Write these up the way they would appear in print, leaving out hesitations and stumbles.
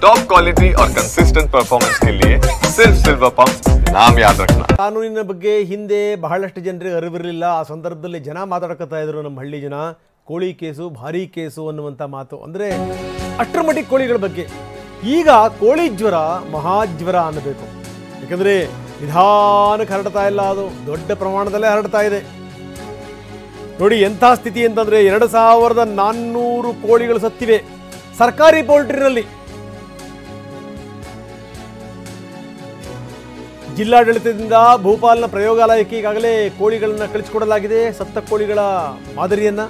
Top quality और consistent performance के लिए सिर्फ सिल्वर पंप नाम याद रखना। ಕಾನೂನಿನ ಬಗ್ಗೆ ಹಿಂದೆ ಬಹಳಷ್ಟು ಜನರಿಗೆ ಅರಿವಿರಲಿಲ್ಲ. ಆ ಸಂದರ್ಭದಲ್ಲಿ ಜನ ಮಾತಾಡಕತ್ತಾ ಇದ್ರು, ನಮ್ಮ ಹಳ್ಳಿ ಜನ ಕೋಳಿ ಕೇಸು ಭಾರಿ ಕೇಸು ಅನ್ನುವಂಥ ಮಾತು, ಅಂದರೆ ಅಷ್ಟರ ಮಟ್ಟಿಗೆ ಕೋಳಿಗಳ ಬಗ್ಗೆ. ಈಗ ಕೋಳಿ ಜ್ವರ ಮಹಾಜ್ವರ ಅನ್ನಬೇಕು, ಯಾಕಂದರೆ ನಿಧಾನಕ್ಕೆ ಹರಡ್ತಾ ಇಲ್ಲ, ಅದು ದೊಡ್ಡ ಪ್ರಮಾಣದಲ್ಲೇ ಹರಡ್ತಾ ಇದೆ. ನೋಡಿ ಎಂಥ ಸ್ಥಿತಿ ಅಂತಂದರೆ 2400 ಕೋಳಿಗಳು ಸತ್ತಿವೆ ಸರ್ಕಾರಿ ಪೋಲ್ಟ್ರಿನಲ್ಲಿ. ಜಿಲ್ಲಾಡಳಿತದಿಂದ ಭೂಪಾಲ್ನ ಪ್ರಯೋಗಾಲಯಕ್ಕೆ ಈಗಾಗಲೇ ಕೋಳಿಗಳನ್ನು ಕಳಿಸಿಕೊಡಲಾಗಿದೆ, ಸತ್ತ ಕೋಳಿಗಳ ಮಾದರಿಯನ್ನು.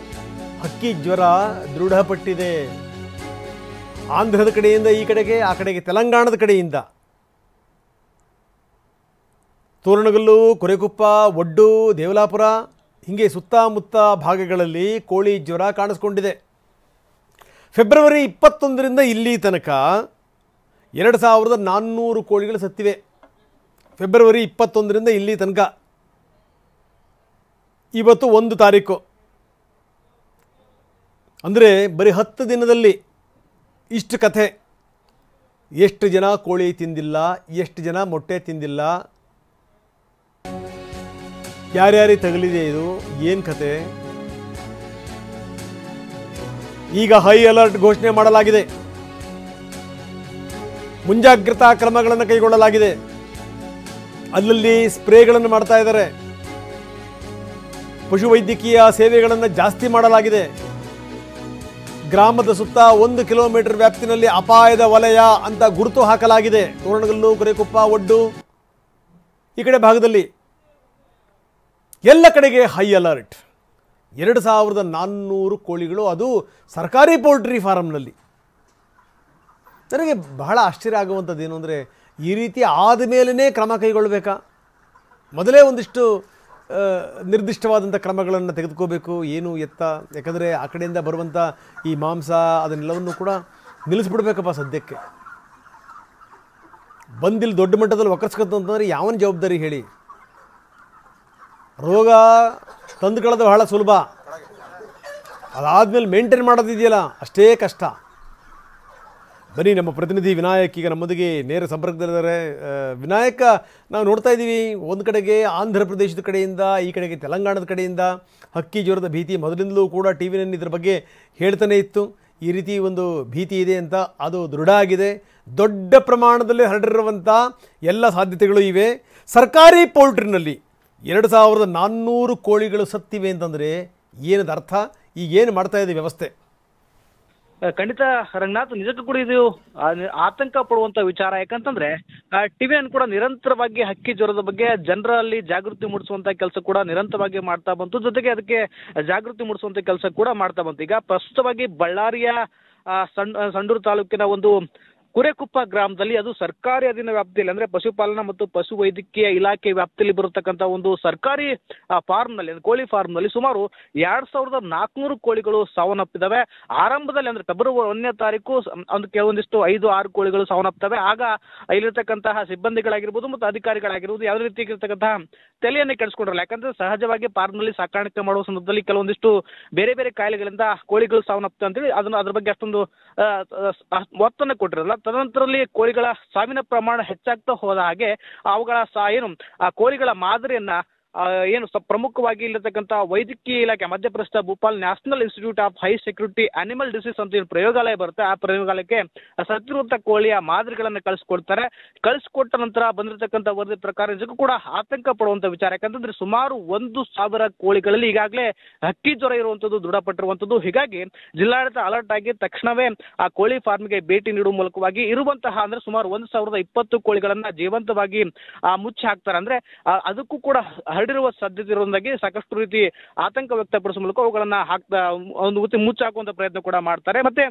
ಹಕ್ಕಿ ಜ್ವರ ದೃಢಪಟ್ಟಿದೆ. ಆಂಧ್ರದ ಕಡೆಯಿಂದ ಈ ಕಡೆಗೆ, ಆ ಕಡೆಗೆ ತೆಲಂಗಾಣದ ಕಡೆಯಿಂದ ತೋರಣಗಲ್ಲು, ಕೊರೆಕೊಪ್ಪ, ಒಡ್ಡು, ದೇವಲಾಪುರ ಹೀಗೆ ಸುತ್ತಮುತ್ತ ಭಾಗಗಳಲ್ಲಿ ಕೋಳಿ ಜ್ವರ ಕಾಣಿಸ್ಕೊಂಡಿದೆ. ಫೆಬ್ರವರಿ 21ರಿಂದ ಇಲ್ಲಿ ತನಕ 2400 ಕೋಳಿಗಳು ಸತ್ತಿವೆ. ಫೆಬ್ರವರಿ 21ರಿಂದ ಇಲ್ಲಿ ತನಕ. ಇವತ್ತು 1 ತಾರೀಕು, ಅಂದರೆ ಬರೀ 10 ದಿನದಲ್ಲಿ ಇಷ್ಟು ಕಥೆ. ಎಷ್ಟು ಜನ ಕೋಳಿ ತಿಂದಿಲ್ಲ, ಎಷ್ಟು ಜನ ಮೊಟ್ಟೆ ತಿಂದಿಲ್ಲ, ಯಾರ್ಯಾರಿಗೆ ತಗಲಿದೆ, ಇದು ಏನು ಕತೆ. ಈಗ ಹೈ ಅಲರ್ಟ್ ಘೋಷಣೆ ಮಾಡಲಾಗಿದೆ, ಮುಂಜಾಗ್ರತಾ ಕ್ರಮಗಳನ್ನು ಕೈಗೊಳ್ಳಲಾಗಿದೆ. ಅಲ್ಲಲ್ಲಿ ಸ್ಪ್ರೇಗಳನ್ನು ಮಾಡ್ತಾ ಇದ್ದಾರೆ, ಪಶುವೈದ್ಯಕೀಯ ಸೇವೆಗಳನ್ನು ಜಾಸ್ತಿ ಮಾಡಲಾಗಿದೆ. ಗ್ರಾಮದ ಸುತ್ತ 1 ಕಿಲೋಮೀಟರ್ ವ್ಯಾಪ್ತಿನಲ್ಲಿ ಅಪಾಯದ ವಲಯ ಅಂತ ಗುರುತು ಹಾಕಲಾಗಿದೆ. ತೋರಣಗಲ್ಲು, ಕೊರೆಕೊಪ್ಪ, ಒಡ್ಡು ಈ ಕಡೆ ಭಾಗದಲ್ಲಿ ಎಲ್ಲ ಕಡೆಗೆ ಹೈ ಅಲರ್ಟ್. 2400 ಕೋಳಿಗಳು, ಅದು ಸರ್ಕಾರಿ ಪೋಲ್ಟ್ರಿ ಫಾರಮ್ನಲ್ಲಿ. ನನಗೆ ಬಹಳ ಆಶ್ಚರ್ಯ ಆಗುವಂಥದ್ದು ಏನು ಅಂದರೆ, ಈ ರೀತಿ ಆದ ಮೇಲೇ ಕ್ರಮ ಕೈಗೊಳ್ಳಬೇಕಾ? ಮೊದಲೇ ಒಂದಿಷ್ಟು ನಿರ್ದಿಷ್ಟವಾದಂಥ ಕ್ರಮಗಳನ್ನು ತೆಗೆದುಕೋಬೇಕು, ಏನು ಎತ್ತ. ಯಾಕಂದರೆ ಆ ಕಡೆಯಿಂದ ಬರುವಂಥ ಈ ಮಾಂಸ ಅದನ್ನೆಲ್ಲವನ್ನು ಕೂಡ ನಿಲ್ಲಿಸ್ಬಿಡ್ಬೇಕಪ್ಪ ಸದ್ಯಕ್ಕೆ. ಬಂದಿಲ್ಲಿ ದೊಡ್ಡ ಮಟ್ಟದಲ್ಲಿ ಒಕ್ಕರ್ಸ್ಕೊತಂತಂದರೆ ಯಾವನ ಜವಾಬ್ದಾರಿ ಹೇಳಿ? ರೋಗ ತಂದುಕೊಳ್ಳೋದು ಬಹಳ ಸುಲಭ, ಅದಾದಮೇಲೆ ಮೇಂಟೈನ್ ಮಾಡೋದಿದೆಯಲ್ಲ ಅಷ್ಟೇ ಕಷ್ಟ. ಬನ್ನಿ, ನಮ್ಮ ಪ್ರತಿನಿಧಿ ವಿನಾಯಕ್ ಈಗ ನಮ್ಮೊಂದಿಗೆ ನೇರ ಸಂಪರ್ಕದಲ್ಲಿದ್ದಾರೆ. ವಿನಾಯಕ, ನಾವು ನೋಡ್ತಾ ಇದ್ದೀವಿ, ಒಂದು ಕಡೆಗೆ ಆಂಧ್ರ ಪ್ರದೇಶದ ಕಡೆಯಿಂದ, ಈ ಕಡೆಗೆ ತೆಲಂಗಾಣದ ಕಡೆಯಿಂದ ಹಕ್ಕಿ ಜ್ವರದ ಭೀತಿ ಮೊದಲಿಂದಲೂ ಕೂಡ ಟಿ ವಿನಲ್ಲಿ ಇದರ ಬಗ್ಗೆ ಹೇಳ್ತಾನೆ ಇತ್ತು. ಈ ರೀತಿ ಒಂದು ಭೀತಿ ಇದೆ ಅಂತ, ಅದು ದೃಢ ಆಗಿದೆ. ದೊಡ್ಡ ಪ್ರಮಾಣದಲ್ಲಿ ಹರಡಿರುವಂಥ ಎಲ್ಲ ಸಾಧ್ಯತೆಗಳು ಇವೆ. ಸರ್ಕಾರಿ ಪೋಲ್ಟ್ರಿನಲ್ಲಿ 2400 ಕೋಳಿಗಳು ಸತ್ತಿವೆ ಅಂತಂದರೆ ಏನದ ಅರ್ಥ? ಈಗ ಏನು ಮಾಡ್ತಾ ಇದೆ ವ್ಯವಸ್ಥೆ? ಖಂಡಿತ ರಂಗನಾಥ್, ನಿಜಕ್ಕೂ ಕೂಡ ಇದು ಆತಂಕ ಪಡುವಂತ ವಿಚಾರ. ಯಾಕಂತಂದ್ರೆ ಟಿವಿಯನ್ನು ಕೂಡ ನಿರಂತರವಾಗಿ ಹಕ್ಕಿ ಜ್ವರದ ಬಗ್ಗೆ ಜನರಲ್ಲಿ ಜಾಗೃತಿ ಮೂಡಿಸುವಂತ ಕೆಲಸ ಕೂಡ ನಿರಂತರವಾಗಿ ಮಾಡ್ತಾ ಬಂತು. ಜೊತೆಗೆ ಅದಕ್ಕೆ ಜಾಗೃತಿ ಮೂಡಿಸುವಂತ ಕೆಲಸ ಕೂಡ ಮಾಡ್ತಾ ಬಂತು. ಈಗ ಪ್ರಸ್ತುತವಾಗಿ ಬಳ್ಳಾರಿಯ ಸಂಡೂರು ತಾಲೂಕಿನ ಒಂದು ಕೊರೆಕೊಪ್ಪ ಗ್ರಾಮದಲ್ಲಿ, ಅದು ಸರ್ಕಾರಿ ಅಧೀನ ವ್ಯಾಪ್ತಿಯಲ್ಲಿ, ಅಂದ್ರೆ ಪಶುಪಾಲನಾ ಮತ್ತು ಪಶು ವೈದ್ಯಕೀಯ ಇಲಾಖೆ ವ್ಯಾಪ್ತಿಯಲ್ಲಿ ಬರತಕ್ಕಂತ ಒಂದು ಸರ್ಕಾರಿ ಫಾರ್ಮ್ನಲ್ಲಿ, ಕೋಳಿ ಫಾರ್ಮ್ನಲ್ಲಿ ಸುಮಾರು 2400 ಕೋಳಿಗಳು ಸಾವನ್ನಪ್ಪಿದ್ದಾವೆ. ಆರಂಭದಲ್ಲಿ ಅಂದ್ರೆ ಫೆಬ್ರವರಿ 1ನೇ ತಾರೀಕು ಒಂದು ಕೆಲವೊಂದಿಷ್ಟು 5-6 ಕೋಳಿಗಳು ಸಾವನ್ನಪ್ಪಿದ್ದಾವೆ. ಆಗ ಇಲ್ಲಿರ್ತಕ್ಕಂತಹ ಸಿಬ್ಬಂದಿಗಳಾಗಿರ್ಬೋದು ಮತ್ತು ಅಧಿಕಾರಿಗಳಾಗಿರ್ಬೋದು ಯಾವುದೇ ರೀತಿಯಾಗಿರ್ತಕ್ಕಂತಹ ತಲೆಯನ್ನೇ ಕೆಡಿಸ್ಕೊಂಡಿರಲ್ಲ. ಯಾಕಂದ್ರೆ ಸಹಜವಾಗಿ ಫಾರ್ಮ್ನಲ್ಲಿ ಸಾಕಾಣಿಕೆ ಮಾಡುವ ಸಂದರ್ಭದಲ್ಲಿ ಕೆಲವೊಂದಿಷ್ಟು ಬೇರೆ ಬೇರೆ ಕಾಯಿಲೆಗಳಿಂದ ಕೋಳಿಗಳು ಸಾವನ್ನಪ್ಪಿದೆ ಅಂತೇಳಿ ಅದ್ರ ಬಗ್ಗೆ ಅಷ್ಟೊಂದು ಒತ್ತನ್ನು ಕೊಟ್ಟಿರಲ್ಲ. ತದನಂತರದಲ್ಲಿ ಕೋಳಿಗಳ ಸಾವಿನ ಪ್ರಮಾಣ ಹೆಚ್ಚಾಗ್ತಾ ಹೋದ ಹಾಗೆ ಅವುಗಳ ಕೋಳಿಗಳ ಮಾದರಿಯನ್ನ ಪ್ರಮುಖವಾಗಿ ಇಲ್ಲಿರ್ತಕ್ಕಂಥ ವೈದ್ಯಕೀಯ ಇಲಾಖೆ, Madhya Pradesh Bhopal national institute of high security animal disease ಅಂತ ಏನು ಪ್ರಯೋಗಾಲಯ ಬರುತ್ತೆ, ಆ ಪ್ರಯೋಗಾಲಯಕ್ಕೆ ಸತ್ತಿರುವಂತ ಕೋಳಿಯ ಮಾದರಿಗಳನ್ನ ಕಳಿಸ್ಕೊಡ್ತಾರೆ. ಕಳಿಸ್ಕೊಟ್ಟ ನಂತರ ಬಂದಿರತಕ್ಕಂಥ ವರದಿ ಪ್ರಕಾರ ನಿಜಕ್ಕೂ ಕೂಡ ಆತಂಕ ಪಡುವಂತ ವಿಚಾರ. ಯಾಕಂತಂದ್ರೆ ಸುಮಾರು 1000 ಕೋಳಿಗಳಲ್ಲಿ ಈಗಾಗಲೇ ಹಕ್ಕಿ ಜ್ವರ ಇರುವಂತದ್ದು ದೃಢಪಟ್ಟಿರುವಂತದ್ದು. ಹೀಗಾಗಿ ಜಿಲ್ಲಾಡಳಿತ ಅಲರ್ಟ್ ಆಗಿ ತಕ್ಷಣವೇ ಆ ಕೋಳಿ ಫಾರ್ಮ್ಗೆ ಭೇಟಿ ನೀಡುವ ಮೂಲಕವಾಗಿ ಇರುವಂತಹ ಅಂದ್ರೆ ಸುಮಾರು 1020 ಕೋಳಿಗಳನ್ನ ಜೀವಂತವಾಗಿ ಮುಚ್ಚಿ ಹಾಕ್ತಾರೆ. ಅಂದ್ರೆ ಅದಕ್ಕೂ ಕೂಡ ಹರಡಿರುವ ಸಾಧ್ಯತೆ ಇರುವುದಾಗಿ ಸಾಕಷ್ಟು ರೀತಿ ಆತಂಕ ವ್ಯಕ್ತಪಡಿಸುವ ಮೂಲಕ ಅವುಗಳನ್ನ ಒಂದು ಮುಚ್ಚಾಕುವಂತ ಪ್ರಯತ್ನ ಕೂಡ ಮಾಡ್ತಾರೆ. ಮತ್ತೆ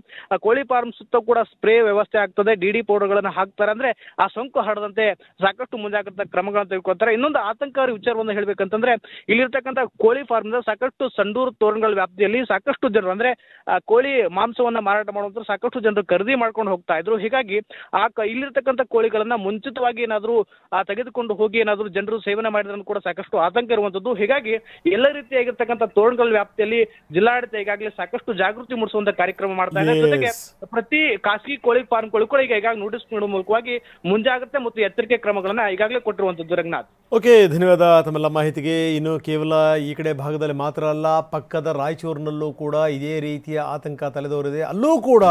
ಕೋಳಿ ಫಾರ್ಮ್ ಸುತ್ತ ಕೂಡ ಸ್ಪ್ರೇ ವ್ಯವಸ್ಥೆ ಆಗ್ತದೆ, ಡಿಡಿ ಪೌಡರ್ಗಳನ್ನ ಹಾಕ್ತಾರೆ. ಅಂದ್ರೆ ಆ ಸೋಂಕು ಹರಡದಂತೆ ಸಾಕಷ್ಟು ಮುಂಜಾಗ್ರತಾ ಕ್ರಮಗಳನ್ನು ತೆಗೆದುಕೊಳ್ತಾರೆ. ಇನ್ನೊಂದು ಆತಂಕಕಾರಿ ವಿಚಾರವನ್ನು ಹೇಳ್ಬೇಕಂತಂದ್ರೆ, ಇಲ್ಲಿರ್ತಕ್ಕಂಥ ಕೋಳಿ ಫಾರ್ಮ್ ಸಾಕಷ್ಟು ಸಂಡೂರು ತೋರಣಗಳ ವ್ಯಾಪ್ತಿಯಲ್ಲಿ ಸಾಕಷ್ಟು ಜನರು, ಅಂದ್ರೆ ಕೋಳಿ ಮಾಂಸವನ್ನ ಮಾರಾಟ ಮಾಡುವಂತ ಸಾಕಷ್ಟು ಜನರು ಖರೀದಿ ಮಾಡ್ಕೊಂಡು ಹೋಗ್ತಾ ಇದ್ರು. ಹೀಗಾಗಿ ಇಲ್ಲಿರ್ತಕ್ಕಂಥ ಕೋಳಿಗಳನ್ನ ಮುಂಚಿತವಾಗಿ ಏನಾದ್ರು ತೆಗೆದುಕೊಂಡು ಹೋಗಿ ಏನಾದ್ರು ಜನರು ಸೇವನೆ ಮಾಡಿದ್ರು ಕೂಡ ಸಾಕಷ್ಟು ಆತಂಕ ಇರುವಂತದ್ದು. ಹೀಗಾಗಿ ಎಲ್ಲ ರೀತಿಯಾಗಿರ್ತಕ್ಕಂಥ ತೋರಣಗಲ್ ವ್ಯಾಪ್ತಿಯಲ್ಲಿ ಜಿಲ್ಲಾಡಳಿತ ಈಗಾಗಲೇ ಸಾಕಷ್ಟು ಜಾಗೃತಿ ಮೂಡಿಸುವಂತ ಕಾರ್ಯಕ್ರಮ ಮಾಡ್ತಾ ಇದೆ. ಜೊತೆಗೆ ಪ್ರತಿ ಖಾಸಗಿ ಕೋಳಿ ಫಾರ್ಮ್ಗಳು ಕೂಡ ಈಗ ನೋಟಿಸ್ ನೀಡುವ ಮೂಲಕವಾಗಿ ಮುಂಜಾಗ್ರತೆ ಮತ್ತು ಎಚ್ಚರಿಕೆ ಕ್ರಮಗಳನ್ನ ಈಗಾಗಲೇ ಕೊಟ್ಟಿರುವಂತದ್ದು. ರಂಗನಾಥ್, ಓಕೆ, ಧನ್ಯವಾದ ತಮ್ಮೆಲ್ಲ ಮಾಹಿತಿಗೆ. ಇನ್ನು ಕೇವಲ ಈ ಕಡೆ ಭಾಗದಲ್ಲಿ ಮಾತ್ರ ಅಲ್ಲ, ಪಕ್ಕದ ರಾಯಚೂರಿನಲ್ಲೂ ಕೂಡ ಇದೇ ರೀತಿಯ ಆತಂಕ ತಲೆದೋರಿದೆ. ಅಲ್ಲೂ ಕೂಡ